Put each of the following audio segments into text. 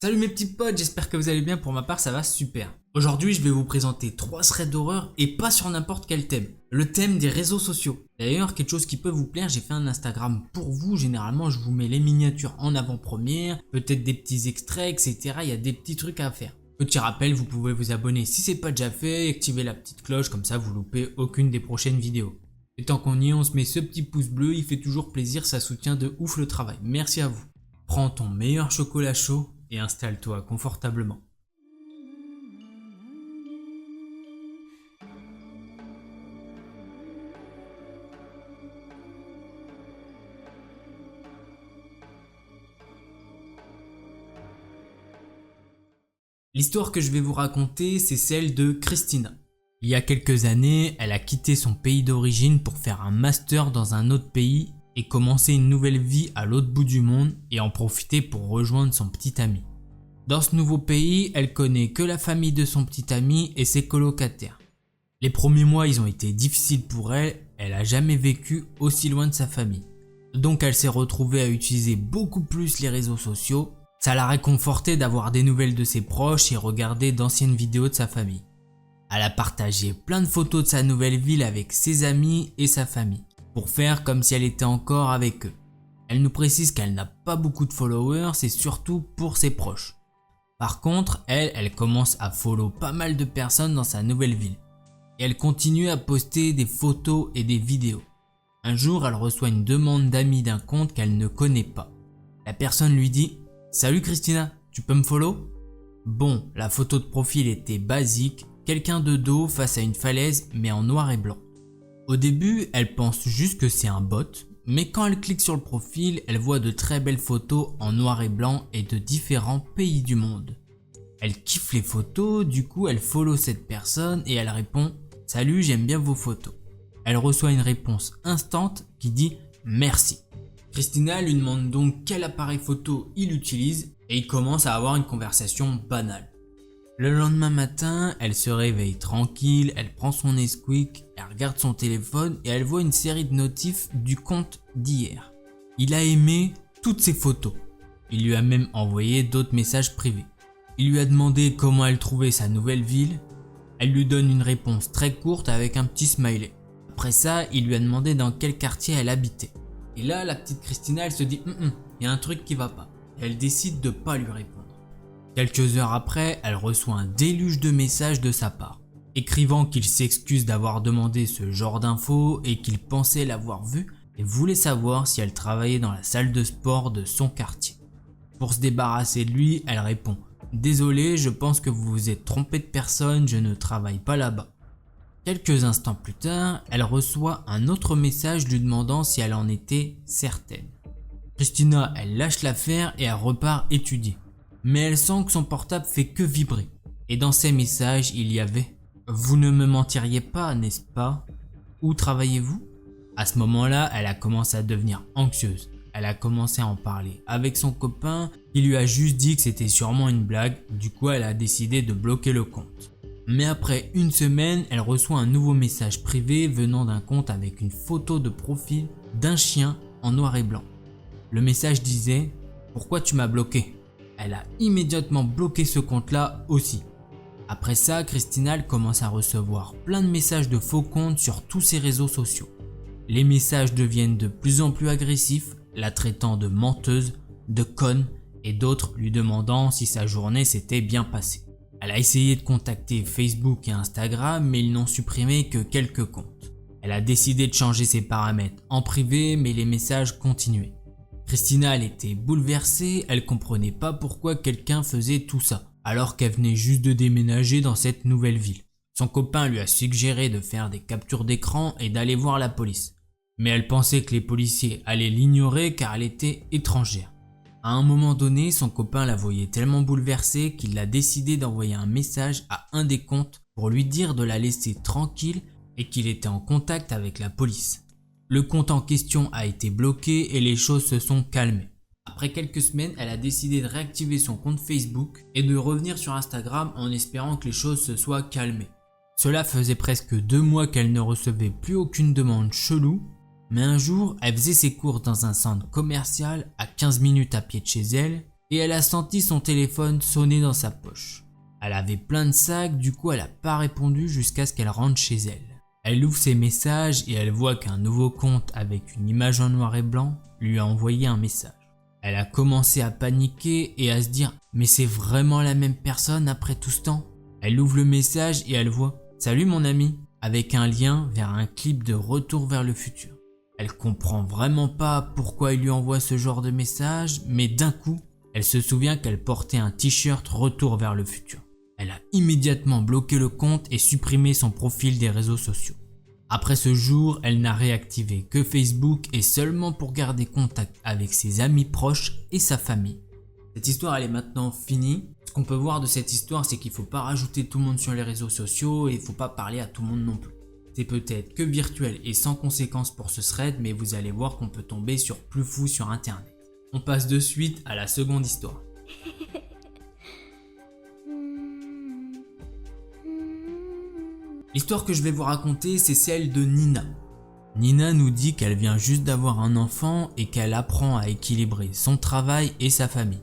Salut mes petits potes, j'espère que vous allez bien, pour ma part ça va super. Aujourd'hui je vais vous présenter 3 threads d'horreur et pas sur n'importe quel thème. Le thème des réseaux sociaux. D'ailleurs quelque chose qui peut vous plaire, j'ai fait un Instagram pour vous, généralement je vous mets les miniatures en avant-première, peut-être des petits extraits etc, il y a des petits trucs à faire. Petit rappel, vous pouvez vous abonner si c'est pas déjà fait et activer la petite cloche, comme ça vous loupez aucune des prochaines vidéos. Et tant qu'on y est, on se met ce petit pouce bleu, il fait toujours plaisir, ça soutient de ouf le travail. Merci à vous. Prends ton meilleur chocolat chaud et installe-toi confortablement. L'histoire que je vais vous raconter, c'est celle de Christina. Il y a quelques années, elle a quitté son pays d'origine pour faire un master dans un autre pays et commencer une nouvelle vie à l'autre bout du monde et en profiter pour rejoindre son petit ami. Dans ce nouveau pays, elle connaît que la famille de son petit ami et ses colocataires. Les premiers mois, ils ont été difficiles pour elle, elle a jamais vécu aussi loin de sa famille. Donc elle s'est retrouvée à utiliser beaucoup plus les réseaux sociaux. Ça l'a réconforté d'avoir des nouvelles de ses proches et regarder d'anciennes vidéos de sa famille. Elle a partagé plein de photos de sa nouvelle ville avec ses amis et sa famille, pour faire comme si elle était encore avec eux. Elle nous précise qu'elle n'a pas beaucoup de followers, c'est surtout pour ses proches. Par contre, elle commence à follow pas mal de personnes dans sa nouvelle ville. Et elle continue à poster des photos et des vidéos. Un jour, elle reçoit une demande d'amis d'un compte qu'elle ne connaît pas. La personne lui dit « Salut Christina, tu peux me follow ?» Bon, la photo de profil était basique, quelqu'un de dos face à une falaise mais en noir et blanc. Au début, elle pense juste que c'est un bot, mais quand elle clique sur le profil, elle voit de très belles photos en noir et blanc et de différents pays du monde. Elle kiffe les photos, du coup elle follow cette personne et elle répond « Salut, j'aime bien vos photos ». Elle reçoit une réponse instante qui dit « Merci ». Christina lui demande donc quel appareil photo il utilise et ils commencent à avoir une conversation banale. Le lendemain matin, elle se réveille tranquille, elle prend son Nesquik, elle regarde son téléphone et elle voit une série de notifs du compte d'hier. Il a aimé toutes ses photos. Il lui a même envoyé d'autres messages privés. Il lui a demandé comment elle trouvait sa nouvelle ville. Elle lui donne une réponse très courte avec un petit smiley. Après ça, il lui a demandé dans quel quartier elle habitait. Et là, la petite Christina, elle se dit « y a un truc qui va pas ». Et elle décide de pas lui répondre. Quelques heures après, elle reçoit un déluge de messages de sa part, écrivant qu'il s'excuse d'avoir demandé ce genre d'infos et qu'il pensait l'avoir vue et voulait savoir si elle travaillait dans la salle de sport de son quartier. Pour se débarrasser de lui, elle répond « Désolé, je pense que vous vous êtes trompé de personne, je ne travaille pas là-bas ». Quelques instants plus tard, elle reçoit un autre message lui demandant si elle en était certaine. Christina, elle lâche l'affaire et elle repart étudier. Mais elle sent que son portable fait que vibrer. Et dans ces messages, il y avait « Vous ne me mentiriez pas, n'est-ce pas? Où travaillez-vous » À ce moment-là, elle a commencé à devenir anxieuse. Elle a commencé à en parler avec son copain, qui lui a juste dit que c'était sûrement une blague, du coup elle a décidé de bloquer le compte. Mais après une semaine, elle reçoit un nouveau message privé venant d'un compte avec une photo de profil d'un chien en noir et blanc. Le message disait « Pourquoi tu m'as bloqué ?» Elle a immédiatement bloqué ce compte-là aussi. Après ça, Christina commence à recevoir plein de messages de faux comptes sur tous ses réseaux sociaux. Les messages deviennent de plus en plus agressifs, la traitant de menteuse, de conne et d'autres lui demandant si sa journée s'était bien passée. Elle a essayé de contacter Facebook et Instagram mais ils n'ont supprimé que quelques comptes. Elle a décidé de changer ses paramètres en privé mais les messages continuaient. Christina, elle était bouleversée, elle comprenait pas pourquoi quelqu'un faisait tout ça, alors qu'elle venait juste de déménager dans cette nouvelle ville. Son copain lui a suggéré de faire des captures d'écran et d'aller voir la police. Mais elle pensait que les policiers allaient l'ignorer car elle était étrangère. À un moment donné, son copain la voyait tellement bouleversée qu'il a décidé d'envoyer un message à un des comptes pour lui dire de la laisser tranquille et qu'il était en contact avec la police. Le compte en question a été bloqué et les choses se sont calmées. Après quelques semaines, elle a décidé de réactiver son compte Facebook et de revenir sur Instagram en espérant que les choses se soient calmées. Cela faisait presque 2 mois qu'elle ne recevait plus aucune demande chelou, mais un jour, elle faisait ses courses dans un centre commercial à 15 minutes à pied de chez elle et elle a senti son téléphone sonner dans sa poche. Elle avait plein de sacs, du coup elle n'a pas répondu jusqu'à ce qu'elle rentre chez elle. Elle ouvre ses messages et elle voit qu'un nouveau compte avec une image en noir et blanc lui a envoyé un message. Elle a commencé à paniquer et à se dire « Mais c'est vraiment la même personne après tout ce temps ?» Elle ouvre le message et elle voit « Salut mon ami » avec un lien vers un clip de Retour vers le futur. Elle comprend vraiment pas pourquoi il lui envoie ce genre de message, mais d'un coup, elle se souvient qu'elle portait un t-shirt Retour vers le futur. Elle a immédiatement bloqué le compte et supprimé son profil des réseaux sociaux. Après ce jour, elle n'a réactivé que Facebook et seulement pour garder contact avec ses amis proches et sa famille. Cette histoire elle est maintenant finie. Ce qu'on peut voir de cette histoire, c'est qu'il ne faut pas rajouter tout le monde sur les réseaux sociaux et il ne faut pas parler à tout le monde non plus. C'est peut-être que virtuel et sans conséquence pour ce thread, mais vous allez voir qu'on peut tomber sur plus fou sur internet. On passe de suite à la seconde histoire. L'histoire que je vais vous raconter, c'est celle de Nina. Nina nous dit qu'elle vient juste d'avoir un enfant et qu'elle apprend à équilibrer son travail et sa famille.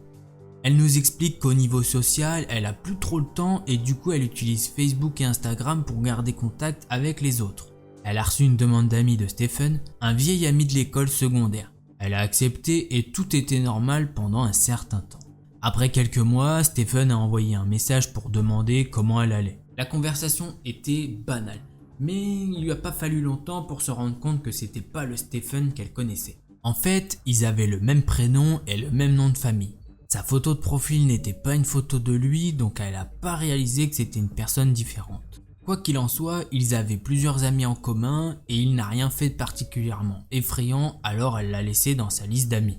Elle nous explique qu'au niveau social, elle a plus trop le temps et du coup elle utilise Facebook et Instagram pour garder contact avec les autres. Elle a reçu une demande d'amis de Stephen, un vieil ami de l'école secondaire. Elle a accepté et tout était normal pendant un certain temps. Après quelques mois, Stephen a envoyé un message pour demander comment elle allait. La conversation était banale, mais il lui a pas fallu longtemps pour se rendre compte que c'était pas le Stephen qu'elle connaissait. En fait, ils avaient le même prénom et le même nom de famille. Sa photo de profil n'était pas une photo de lui, donc elle n'a pas réalisé que c'était une personne différente. Quoi qu'il en soit, ils avaient plusieurs amis en commun et il n'a rien fait de particulièrement effrayant, alors elle l'a laissé dans sa liste d'amis.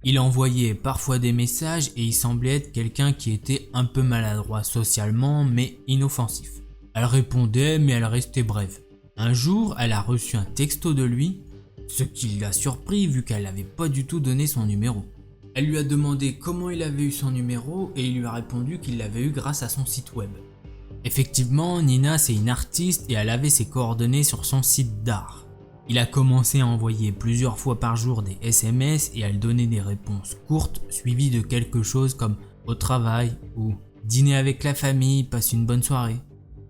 Il envoyait parfois des messages et il semblait être quelqu'un qui était un peu maladroit socialement mais inoffensif. Elle répondait mais elle restait brève. Un jour, elle a reçu un texto de lui, ce qui l'a surpris vu qu'elle n'avait pas du tout donné son numéro. Elle lui a demandé comment il avait eu son numéro et il lui a répondu qu'il l'avait eu grâce à son site web. Effectivement, Nina c'est une artiste et elle avait ses coordonnées sur son site d'art. Il a commencé à envoyer plusieurs fois par jour des SMS et elle donnait des réponses courtes suivies de quelque chose comme au travail ou dîner avec la famille, passe une bonne soirée.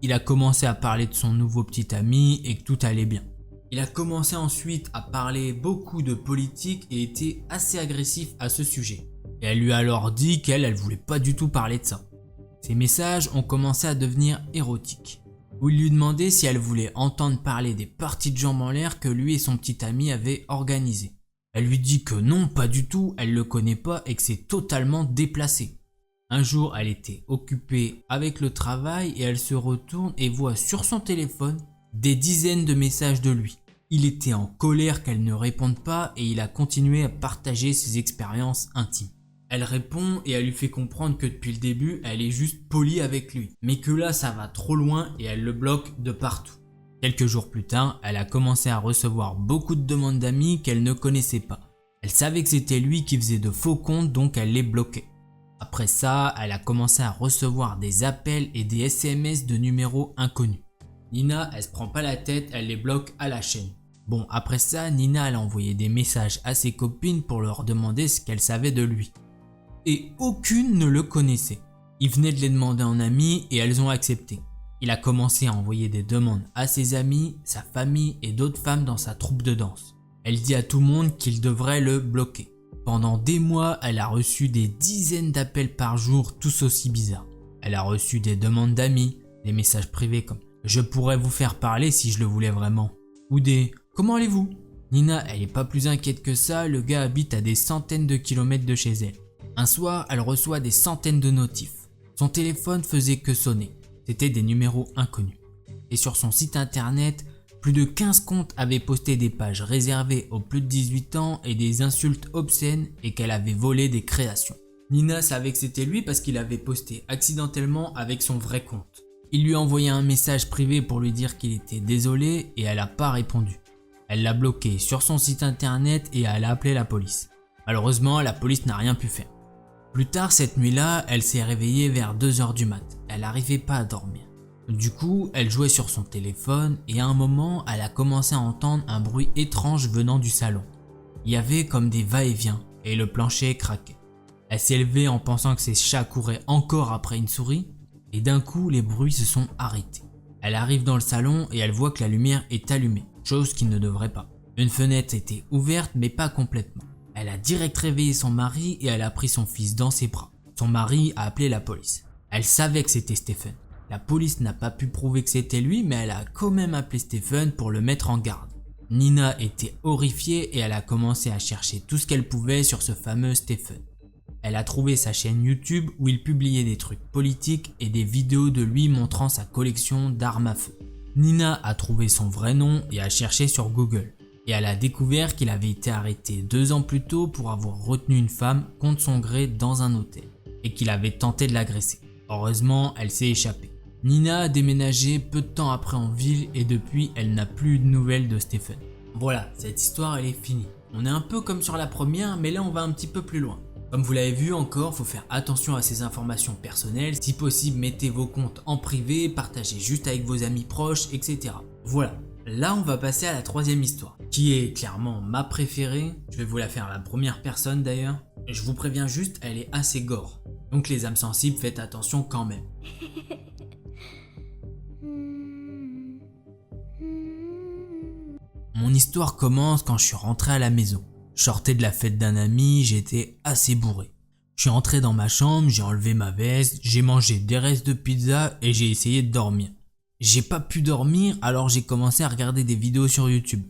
Il a commencé à parler de son nouveau petit ami et que tout allait bien. Il a commencé ensuite à parler beaucoup de politique et était assez agressif à ce sujet. Et elle lui a alors dit qu'elle voulait pas du tout parler de ça. Ses messages ont commencé à devenir érotiques, où il lui demandait si elle voulait entendre parler des parties de jambes en l'air que lui et son petit ami avaient organisées. Elle lui dit que non, pas du tout, elle le connaît pas et que c'est totalement déplacé. Un jour, elle était occupée avec le travail et elle se retourne et voit sur son téléphone des dizaines de messages de lui. Il était en colère qu'elle ne réponde pas et il a continué à partager ses expériences intimes. Elle répond et elle lui fait comprendre que depuis le début, elle est juste polie avec lui, mais que là ça va trop loin et elle le bloque de partout. Quelques jours plus tard, elle a commencé à recevoir beaucoup de demandes d'amis qu'elle ne connaissait pas. Elle savait que c'était lui qui faisait de faux comptes, donc elle les bloquait. Après ça, elle a commencé à recevoir des appels et des SMS de numéros inconnus. Nina, elle se prend pas la tête, elle les bloque à la chaîne. Bon, après ça, Nina elle a envoyé des messages à ses copines pour leur demander ce qu'elles savaient de lui. Et aucune ne le connaissait. Il venait de les demander en ami et elles ont accepté. Il a commencé à envoyer des demandes à ses amis, sa famille et d'autres femmes dans sa troupe de danse. Elle dit à tout le monde qu'il devrait le bloquer. Pendant des mois, elle a reçu des dizaines d'appels par jour, tous aussi bizarres. Elle a reçu des demandes d'amis, des messages privés comme « Je pourrais vous faire parler si je le voulais vraiment » ou des « Comment allez-vous » Nina, elle est pas plus inquiète que ça, le gars habite à des centaines de kilomètres de chez elle. Un soir, elle reçoit des centaines de notifs. Son téléphone faisait que sonner. C'était des numéros inconnus. Et sur son site internet, plus de 15 comptes avaient posté des pages réservées aux plus de 18 ans et des insultes obscènes et qu'elle avait volé des créations. Nina savait que c'était lui parce qu'il avait posté accidentellement avec son vrai compte. Il lui a envoyé un message privé pour lui dire qu'il était désolé et elle n'a pas répondu. Elle l'a bloqué sur son site internet et elle a appelé la police. Malheureusement, la police n'a rien pu faire. Plus tard cette nuit-là, elle s'est réveillée vers 2h du mat. Elle n'arrivait pas à dormir. Du coup, elle jouait sur son téléphone et à un moment, elle a commencé à entendre un bruit étrange venant du salon. Il y avait comme des va-et-vient et le plancher craquait. Elle s'est levée en pensant que ses chats couraient encore après une souris, et d'un coup les bruits se sont arrêtés. Elle arrive dans le salon et elle voit que la lumière est allumée, chose qui ne devrait pas. Une fenêtre était ouverte mais pas complètement. Elle a direct réveillé son mari et elle a pris son fils dans ses bras. Son mari a appelé la police. Elle savait que c'était Stephen. La police n'a pas pu prouver que c'était lui, mais elle a quand même appelé Stephen pour le mettre en garde. Nina était horrifiée et elle a commencé à chercher tout ce qu'elle pouvait sur ce fameux Stephen. Elle a trouvé sa chaîne YouTube où il publiait des trucs politiques et des vidéos de lui montrant sa collection d'armes à feu. Nina a trouvé son vrai nom et a cherché sur Google. Et elle a découvert qu'il avait été arrêté 2 ans plus tôt pour avoir retenu une femme contre son gré dans un hôtel et qu'il avait tenté de l'agresser. Heureusement, elle s'est échappée. Nina a déménagé peu de temps après en ville et depuis, elle n'a plus de nouvelles de Stephen. Voilà, cette histoire elle est finie. On est un peu comme sur la première, mais là on va un petit peu plus loin. Comme vous l'avez vu encore, faut faire attention à ces informations personnelles. Si possible, mettez vos comptes en privé, partagez juste avec vos amis proches, etc. Voilà. Là, on va passer à la troisième histoire, qui est clairement ma préférée. Je vais vous la faire à la première personne d'ailleurs. Je vous préviens juste, elle est assez gore. Donc les âmes sensibles, faites attention quand même. Mon histoire commence quand je suis rentré à la maison. Je sortais de la fête d'un ami, j'étais assez bourré. Je suis entré dans ma chambre, j'ai enlevé ma veste, j'ai mangé des restes de pizza et j'ai essayé de dormir. J'ai pas pu dormir, alors j'ai commencé à regarder des vidéos sur YouTube.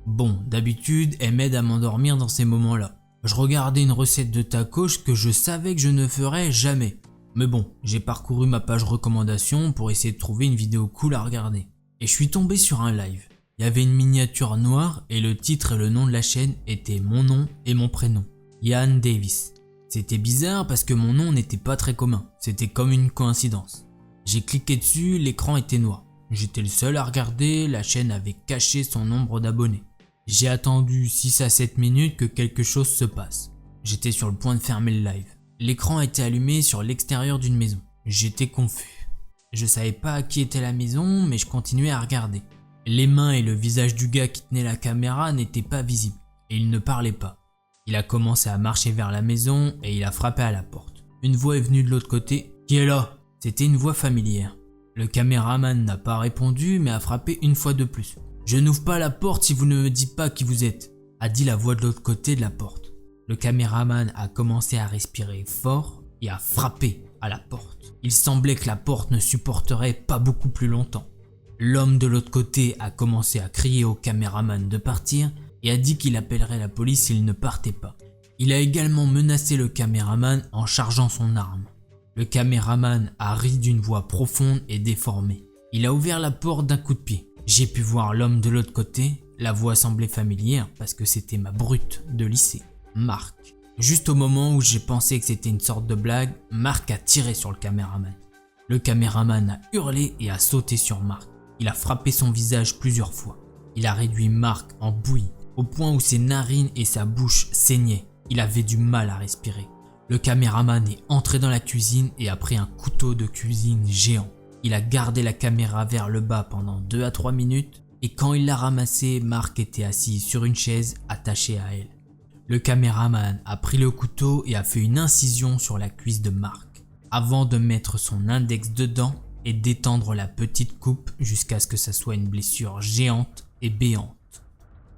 Bon, d'habitude, elle m'aide à m'endormir dans ces moments-là. Je regardais une recette de tacos que je savais que je ne ferais jamais. Mais bon, j'ai parcouru ma page recommandations pour essayer de trouver une vidéo cool à regarder. Et je suis tombé sur un live. Il y avait une miniature noire et le titre et le nom de la chaîne étaient mon nom et mon prénom, Ian Davis. C'était bizarre parce que mon nom n'était pas très commun, c'était comme une coïncidence. J'ai cliqué dessus, l'écran était noir. J'étais le seul à regarder, la chaîne avait caché son nombre d'abonnés. J'ai attendu 6 à 7 minutes que quelque chose se passe. J'étais sur le point de fermer le live. L'écran était allumé sur l'extérieur d'une maison. J'étais confus. Je savais pas à qui était la maison, mais je continuais à regarder. Les mains et le visage du gars qui tenait la caméra n'étaient pas visibles, et il ne parlait pas. Il a commencé à marcher vers la maison et il a frappé à la porte. Une voix est venue de l'autre côté. « Qui est là ?» C'était une voix familière. Le caméraman n'a pas répondu mais a frappé une fois de plus. « Je n'ouvre pas la porte si vous ne me dites pas qui vous êtes », a dit la voix de l'autre côté de la porte. Le caméraman a commencé à respirer fort et a frappé à la porte. Il semblait que la porte ne supporterait pas beaucoup plus longtemps. L'homme de l'autre côté a commencé à crier au caméraman de partir et a dit qu'il appellerait la police s'il ne partait pas. Il a également menacé le caméraman en chargeant son arme. Le caméraman a ri d'une voix profonde et déformée. Il a ouvert la porte d'un coup de pied. J'ai pu voir l'homme de l'autre côté. La voix semblait familière parce que c'était ma brute de lycée, Marc. Juste au moment où j'ai pensé que c'était une sorte de blague, Marc a tiré sur le caméraman. Le caméraman a hurlé et a sauté sur Marc. Il a frappé son visage plusieurs fois. Il a réduit Marc en bouillie, au point où ses narines et sa bouche saignaient. Il avait du mal à respirer. Le caméraman est entré dans la cuisine et a pris un couteau de cuisine géant. Il a gardé la caméra vers le bas pendant 2 à 3 minutes et quand il l'a ramassée, Marc était assis sur une chaise attachée à elle. Le caméraman a pris le couteau et a fait une incision sur la cuisse de Marc avant de mettre son index dedans et d'étendre la petite coupe jusqu'à ce que ça soit une blessure géante et béante.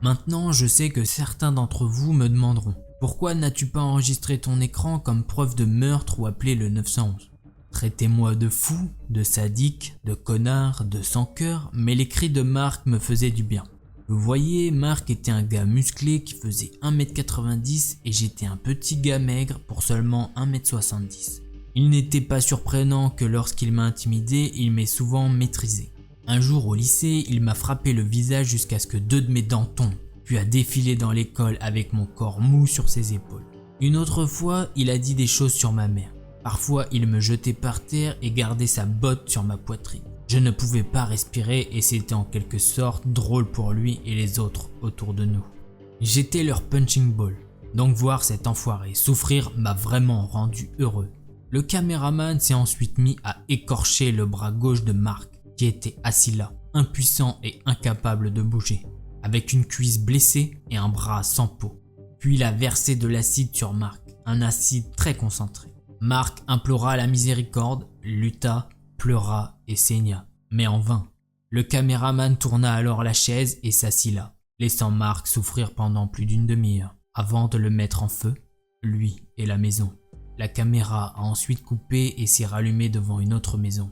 Maintenant, je sais que certains d'entre vous me demanderont « Pourquoi n'as-tu pas enregistré ton écran comme preuve de meurtre ou appelé le 911 ?» Traitez-moi de fou, de sadique, de connard, de sans-cœur, mais les cris de Marc me faisaient du bien. Vous voyez, Marc était un gars musclé qui faisait 1m90 et j'étais un petit gars maigre pour seulement 1m70. Il n'était pas surprenant que lorsqu'il m'a intimidé, il m'ait souvent maîtrisé. Un jour au lycée, il m'a frappé le visage jusqu'à ce que 2 de mes dents tombent, puis a défilé dans l'école avec mon corps mou sur ses épaules. Une autre fois, il a dit des choses sur ma mère. Parfois, il me jetait par terre et gardait sa botte sur ma poitrine. Je ne pouvais pas respirer et c'était en quelque sorte drôle pour lui et les autres autour de nous. J'étais leur punching ball, donc voir cet enfoiré souffrir m'a vraiment rendu heureux. Le caméraman s'est ensuite mis à écorcher le bras gauche de Marc, qui était assis là, impuissant et incapable de bouger, avec une cuisse blessée et un bras sans peau. Puis il a versé de l'acide sur Marc, un acide très concentré. Marc implora la miséricorde, lutta, pleura et saigna, mais en vain. Le caméraman tourna alors la chaise et s'assit là, laissant Marc souffrir pendant plus d'une demi-heure, avant de le mettre en feu, lui et la maison. La caméra a ensuite coupé et s'est rallumée devant une autre maison.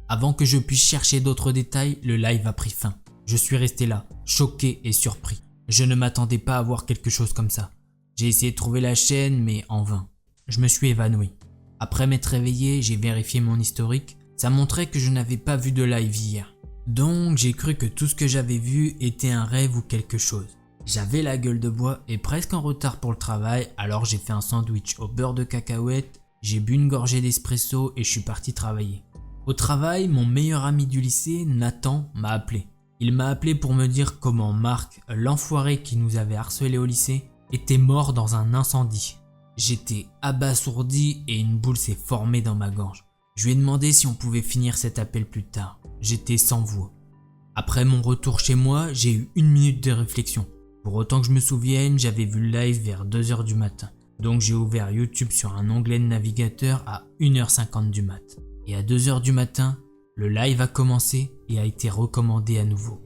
Avant que je puisse chercher d'autres détails, le live a pris fin. Je suis resté là, choqué et surpris. Je ne m'attendais pas à voir quelque chose comme ça. J'ai essayé de trouver la chaîne, mais en vain. Je me suis évanoui. Après m'être réveillé, j'ai vérifié mon historique. Ça montrait que je n'avais pas vu de live hier. Donc j'ai cru que tout ce que j'avais vu était un rêve ou quelque chose. J'avais la gueule de bois et presque en retard pour le travail, alors j'ai fait un sandwich au beurre de cacahuète, j'ai bu une gorgée d'espresso et je suis parti travailler. Au travail, mon meilleur ami du lycée, Nathan, m'a appelé. Il m'a appelé pour me dire comment Marc, l'enfoiré qui nous avait harcelé au lycée, était mort dans un incendie. J'étais abasourdi et une boule s'est formée dans ma gorge. Je lui ai demandé si on pouvait finir cet appel plus tard. J'étais sans voix. Après mon retour chez moi, j'ai eu 1 minute de réflexion. Pour autant que je me souvienne, j'avais vu le live vers 2h du matin. Donc j'ai ouvert YouTube sur un onglet de navigateur à 1h50 du mat. Et à 2h du matin, le live a commencé et a été recommandé à nouveau.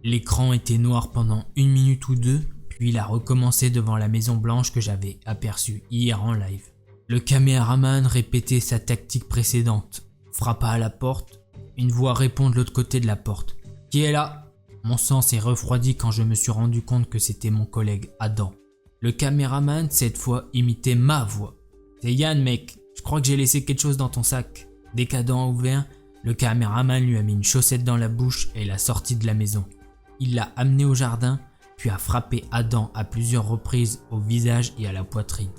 L'écran était noir pendant 1 minute ou 2, puis il a recommencé devant la Maison Blanche que j'avais aperçue hier en live. Le caméraman répétait sa tactique précédente, frappa à la porte, une voix répond de l'autre côté de la porte. « Qui est là ?» Mon sang s'est refroidi quand je me suis rendu compte que c'était mon collègue Adam. Le caméraman, cette fois, imitait ma voix. « C'est Yann, mec, je crois que j'ai laissé quelque chose dans ton sac. » Dès qu'Adam a ouvert, le caméraman lui a mis une chaussette dans la bouche et l'a sorti de la maison. Il l'a amené au jardin, puis a frappé Adam à plusieurs reprises au visage et à la poitrine.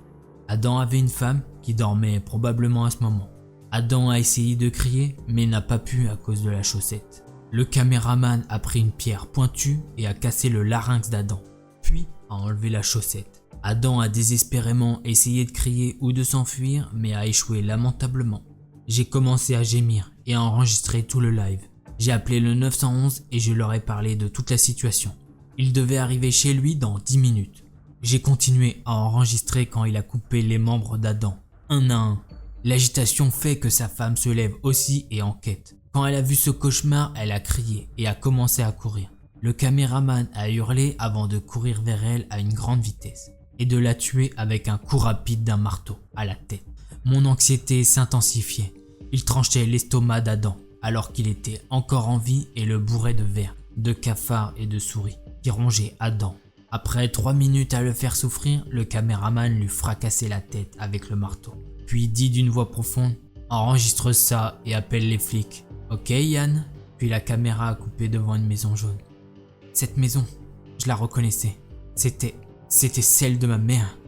Adam avait une femme qui dormait probablement à ce moment. Adam a essayé de crier, mais n'a pas pu à cause de la chaussette. Le caméraman a pris une pierre pointue et a cassé le larynx d'Adam, puis a enlevé la chaussette. Adam a désespérément essayé de crier ou de s'enfuir, mais a échoué lamentablement. J'ai commencé à gémir et à enregistrer tout le live. J'ai appelé le 911 et je leur ai parlé de toute la situation. Il devait arriver chez lui dans 10 minutes. J'ai continué à enregistrer quand il a coupé les membres d'Adam, un à un. L'agitation fait que sa femme se lève aussi et enquête. Quand elle a vu ce cauchemar, elle a crié et a commencé à courir. Le caméraman a hurlé avant de courir vers elle à une grande vitesse et de la tuer avec un coup rapide d'un marteau à la tête. Mon anxiété s'intensifiait. Il tranchait l'estomac d'Adam alors qu'il était encore en vie et le bourrait de vers, de cafards et de souris qui rongeaient Adam. Après 3 minutes à le faire souffrir, le caméraman lui fracassait la tête avec le marteau. Puis dit d'une voix profonde « Enregistre ça et appelle les flics. Ok Yann ?» Puis la caméra a coupé devant une maison jaune. Cette maison, je la reconnaissais. C'était celle de ma mère.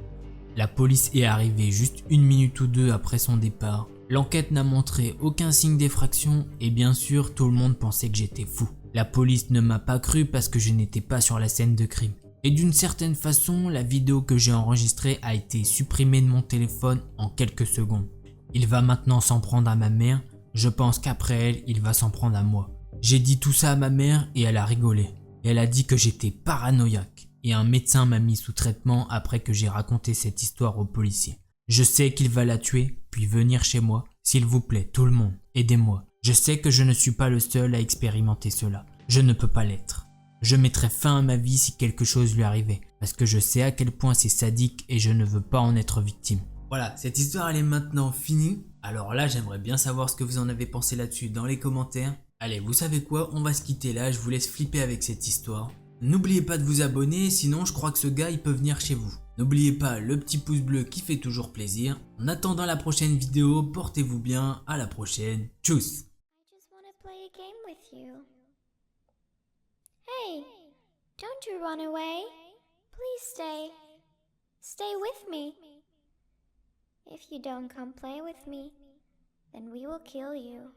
La police est arrivée juste 1 minute ou 2 après son départ. L'enquête n'a montré aucun signe d'effraction et bien sûr tout le monde pensait que j'étais fou. La police ne m'a pas cru parce que je n'étais pas sur la scène de crime. Et d'une certaine façon, la vidéo que j'ai enregistrée a été supprimée de mon téléphone en quelques secondes. Il va maintenant s'en prendre à ma mère, je pense qu'après elle, il va s'en prendre à moi. J'ai dit tout ça à ma mère et elle a rigolé. Elle a dit que j'étais paranoïaque et un médecin m'a mis sous traitement après que j'ai raconté cette histoire aux policiers. Je sais qu'il va la tuer, puis venir chez moi. S'il vous plaît, tout le monde, aidez-moi. Je sais que je ne suis pas le seul à expérimenter cela. Je ne peux pas l'être. Je mettrai fin à ma vie si quelque chose lui arrivait, parce que je sais à quel point c'est sadique et je ne veux pas en être victime. Voilà, cette histoire elle est maintenant finie. Alors là, j'aimerais bien savoir ce que vous en avez pensé là-dessus dans les commentaires. Allez, vous savez quoi, on va se quitter là, je vous laisse flipper avec cette histoire. N'oubliez pas de vous abonner, sinon je crois que ce gars il peut venir chez vous. N'oubliez pas le petit pouce bleu qui fait toujours plaisir. En attendant la prochaine vidéo, portez-vous bien, à la prochaine, tchuss. Hey, don't you run away. Please stay. Stay with me. If you don't come play with me, then we will kill you.